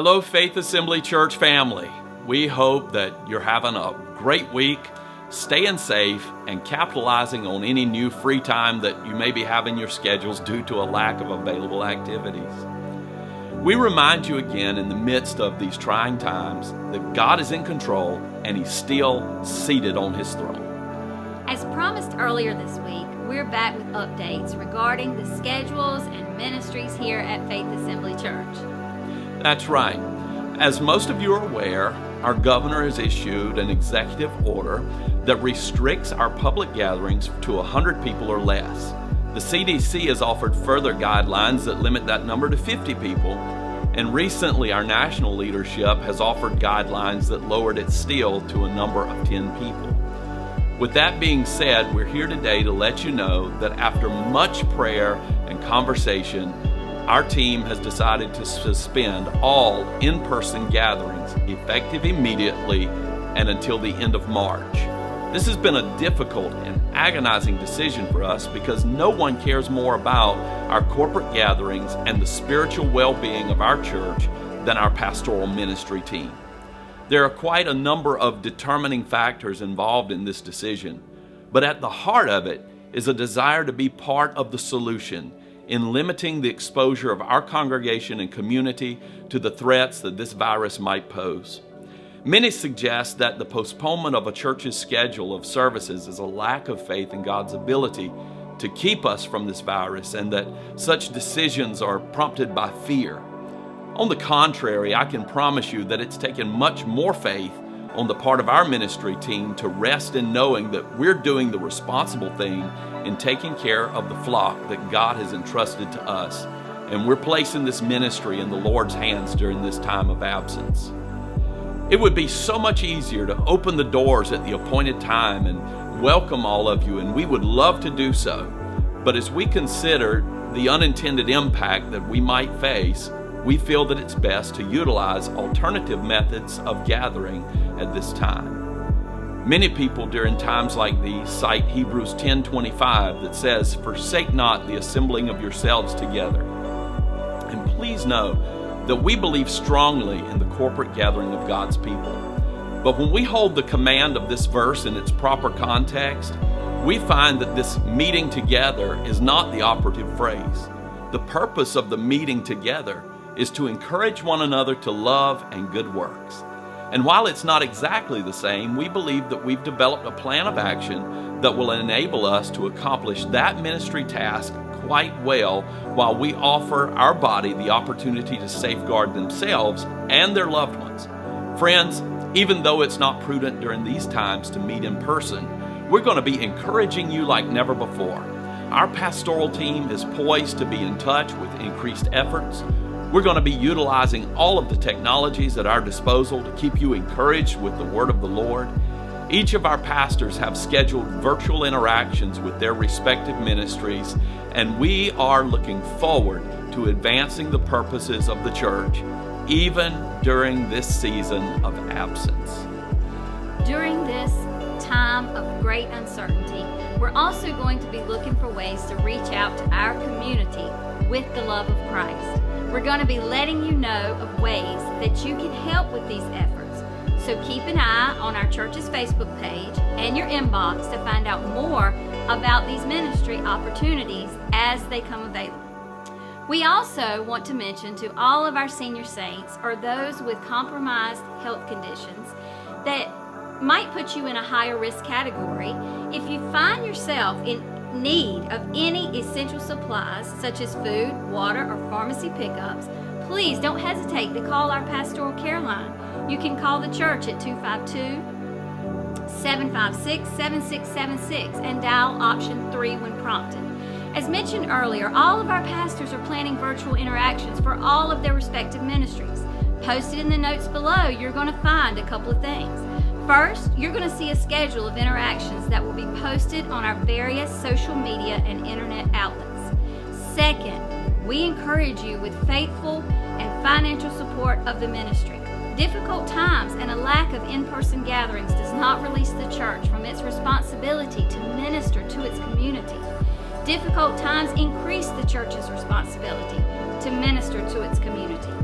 Hello, Faith Assembly Church family. We hope that you're having a great week, staying safe, and capitalizing on any new free time that you may be having in your schedules due to a lack of available activities. We remind you again in the midst of these trying times that God is in control and He's still seated on His throne. As promised earlier this week, we're back with updates regarding the schedules and ministries here at Faith Assembly Church. That's right. As most of you are aware, our governor has issued an executive order that restricts our public gatherings to 100 people or less. The CDC has offered further guidelines that limit that number to 50 people, and recently our national leadership has offered guidelines that lowered it still to a number of 10 people. With that being said, we're here today to let you know that after much prayer and conversation, our team has decided to suspend all in-person gatherings effective immediately and until the end of March. This has been a difficult and agonizing decision for us because no one cares more about our corporate gatherings and the spiritual well-being of our church than our pastoral ministry team. There are quite a number of determining factors involved in this decision, but at the heart of it is a desire to be part of the solution in limiting the exposure of our congregation and community to the threats that this virus might pose. Many suggest that the postponement of a church's schedule of services is a lack of faith in God's ability to keep us from this virus, and that such decisions are prompted by fear. On the contrary, I can promise you that it's taken much more faith on the part of our ministry team to rest in knowing that we're doing the responsible thing in taking care of the flock that God has entrusted to us. And we're placing this ministry in the Lord's hands during this time of absence. It would be so much easier to open the doors at the appointed time and welcome all of you, and we would love to do so. But as we consider the unintended impact that we might face, we feel that it's best to utilize alternative methods of gathering at this time. Many people during times like these cite Hebrews 10:25 that says, "Forsake not the assembling of yourselves together." And please know that we believe strongly in the corporate gathering of God's people. But when we hold the command of this verse in its proper context, we find that this meeting together is not the operative phrase. The purpose of the meeting together is to encourage one another to love and good works. And while it's not exactly the same, we believe that we've developed a plan of action that will enable us to accomplish that ministry task quite well while we offer our body the opportunity to safeguard themselves and their loved ones. Friends, even though it's not prudent during these times to meet in person, we're going to be encouraging you like never before. Our pastoral team is poised to be in touch with increased efforts. We're going to be utilizing all of the technologies at our disposal to keep you encouraged with the Word of the Lord. Each of our pastors have scheduled virtual interactions with their respective ministries, and we are looking forward to advancing the purposes of the church, even during this season of absence. During this time of great uncertainty, we're also going to be looking for ways to reach out to our community with the love of Christ. We're going to be letting you know of ways that you can help with these efforts. So keep an eye on our church's Facebook page and your inbox to find out more about these ministry opportunities as they come available. We also want to mention to all of our senior saints or those with compromised health conditions that might put you in a higher risk category. If you find yourself in need of any essential supplies such as food, water, or pharmacy pickups, please don't hesitate to call our pastoral care line. You can call the church at 252-756-7676 and dial option 3 when prompted. As mentioned earlier, all of our pastors are planning virtual interactions for all of their respective ministries. Posted in the notes below, you're going to find a couple of things. First, you're going to see a schedule of interactions that will be posted on our various social media and internet outlets. Second, we encourage you with faithful and financial support of the ministry. Difficult times and a lack of in-person gatherings does not release the church from its responsibility to minister to its community. Difficult times increase the church's responsibility to minister to its community.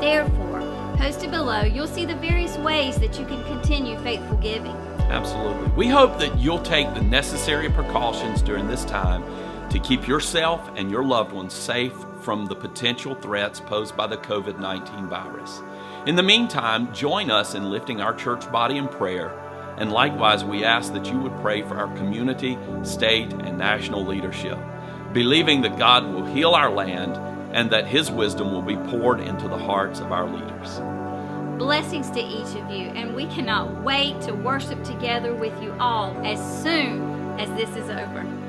Therefore, posted below, you'll see the various ways that you can continue faithful giving. Absolutely. We hope that you'll take the necessary precautions during this time to keep yourself and your loved ones safe from the potential threats posed by the COVID-19 virus. In the meantime, join us in lifting our church body in prayer, and likewise we ask that you would pray for our community, state, and national leadership, believing that God will heal our land and that His wisdom will be poured into the hearts of our leaders. Blessings to each of you, and we cannot wait to worship together with you all as soon as this is over.